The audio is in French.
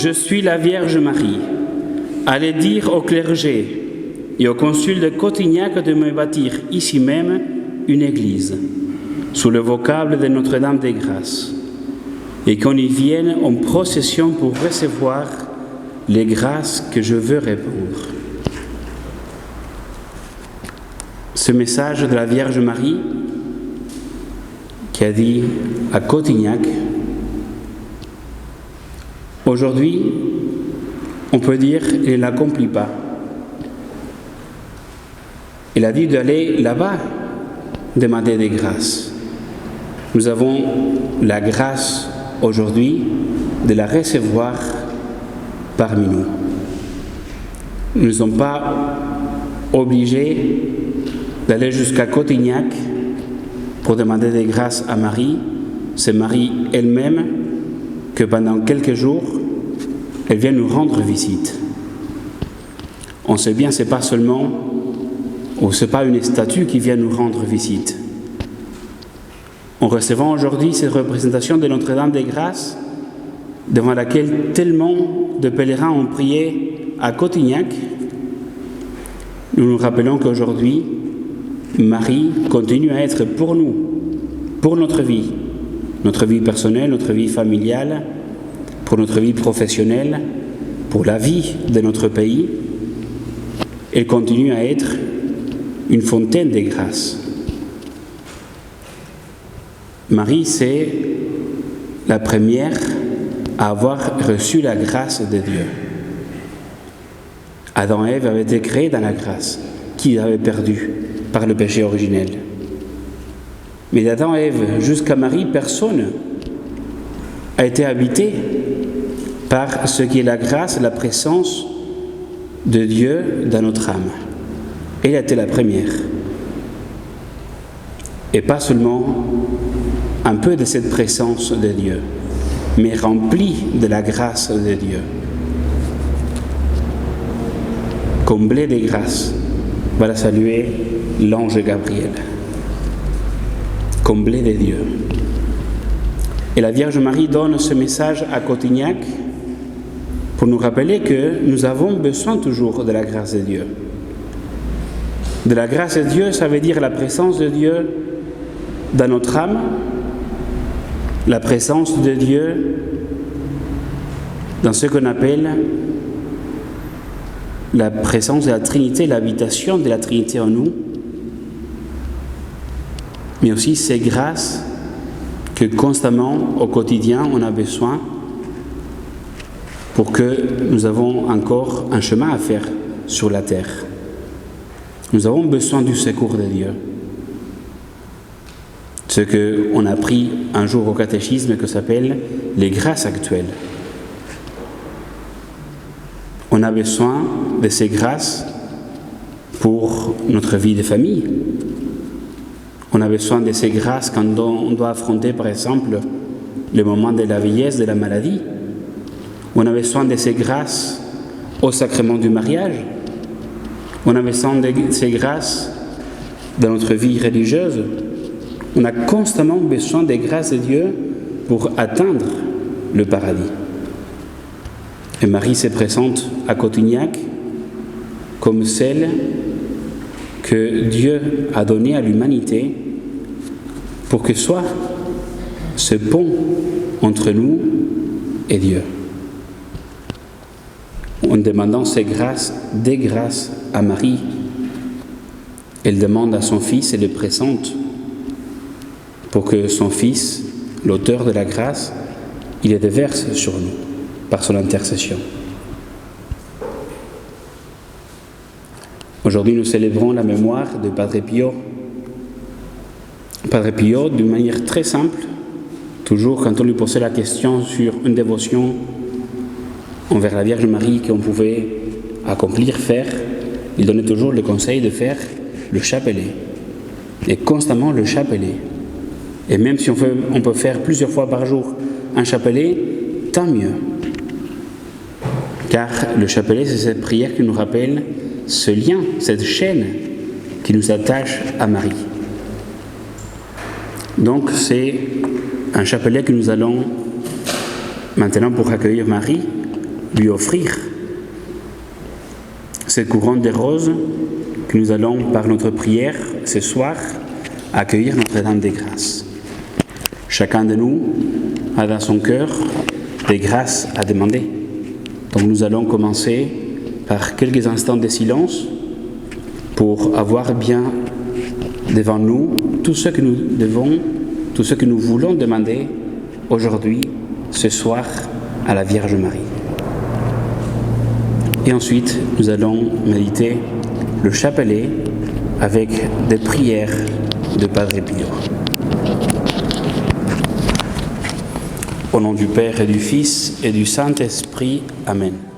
je suis la Vierge Marie. Allez dire au clergé et au consul de Cotignac de me bâtir ici même une église, sous le vocable de Notre-Dame des Grâces, et qu'on y vienne en procession pour recevoir les grâces que je veux répandre. Ce message de la Vierge Marie qui a dit à Cotignac, aujourd'hui, on peut dire qu'elle ne l'accomplit pas. Elle a dit d'aller là-bas demander des grâces. Nous avons la grâce aujourd'hui de la recevoir parmi nous. Nous ne sommes pas obligés d'aller jusqu'à Cotignac pour demander des grâces à Marie. C'est Marie elle-même que pendant quelques jours, elle vient nous rendre visite. On sait bien, c'est pas seulement, ou c'est pas une statue qui vient nous rendre visite. En recevant aujourd'hui cette représentation de Notre-Dame des Grâces, devant laquelle tellement de pèlerins ont prié à Cotignac, nous nous rappelons qu'aujourd'hui, Marie continue à être pour nous, pour notre vie personnelle, notre vie familiale, pour notre vie professionnelle, pour la vie de notre pays. Elle continue à être une fontaine de grâces. Marie, c'est la première à avoir reçu la grâce de Dieu. Adam et Ève avaient été créés dans la grâce qu'ils avaient perdue par le péché originel. Mais d'Adam et Ève jusqu'à Marie, personne a été habité par ce qui est la grâce, la présence de Dieu dans notre âme. Elle a été la première. Et pas seulement un peu de cette présence de Dieu, mais remplie de la grâce de Dieu. Comblée de grâce, va la saluer l'ange Gabriel. Comblée de Dieu. Et la Vierge Marie donne ce message à Cotignac pour nous rappeler que nous avons besoin toujours de la grâce de Dieu. De la grâce de Dieu, ça veut dire la présence de Dieu dans notre âme, la présence de Dieu dans ce qu'on appelle la présence de la Trinité, l'habitation de la Trinité en nous, mais aussi ces grâces que constamment, au quotidien, on a besoin pour que nous avons encore un chemin à faire sur la terre. Nous avons besoin du secours de Dieu. Ce qu'on a appris un jour au catéchisme que s'appelle les grâces actuelles. On a besoin de ces grâces pour notre vie de famille. On a besoin de ces grâces quand on doit affronter, par exemple, le moment de la vieillesse, de la maladie. On a besoin de ces grâces au sacrement du mariage. On a besoin de ces grâces dans notre vie religieuse. On a constamment besoin des grâces de Dieu pour atteindre le paradis. Et Marie se présente à Cotignac comme celle que Dieu a donnée à l'humanité pour que soit ce pont entre nous et Dieu. En demandant ces grâces, des grâces à Marie, elle demande à son Fils et le présente pour que son Fils, l'auteur de la grâce, il les déverse sur nous par son intercession. Aujourd'hui, nous célébrons la mémoire de Padre Pio. Padre Pio, d'une manière très simple, toujours quand on lui posait la question sur une dévotion envers la Vierge Marie qu'on pouvait accomplir, faire, il donnait toujours le conseil de faire le chapelet. Et constamment le chapelet. Et même si on peut faire plusieurs fois par jour un chapelet, tant mieux. Car le chapelet, c'est cette prière qui nous rappelle ce lien, cette chaîne qui nous attache à Marie. Donc c'est un chapelet que nous allons maintenant, pour accueillir Marie, lui offrir cette couronne de roses que nous allons, par notre prière ce soir, accueillir Notre-Dame des Grâces. Chacun de nous a dans son cœur des grâces à demander. Donc nous allons commencer par quelques instants de silence pour avoir bien devant nous tout ce que nous devons, tout ce que nous voulons demander aujourd'hui, ce soir, à la Vierge Marie. Et ensuite, nous allons méditer le chapelet avec des prières de Padre Pio. Au nom du Père et du Fils et du Saint-Esprit. Amen.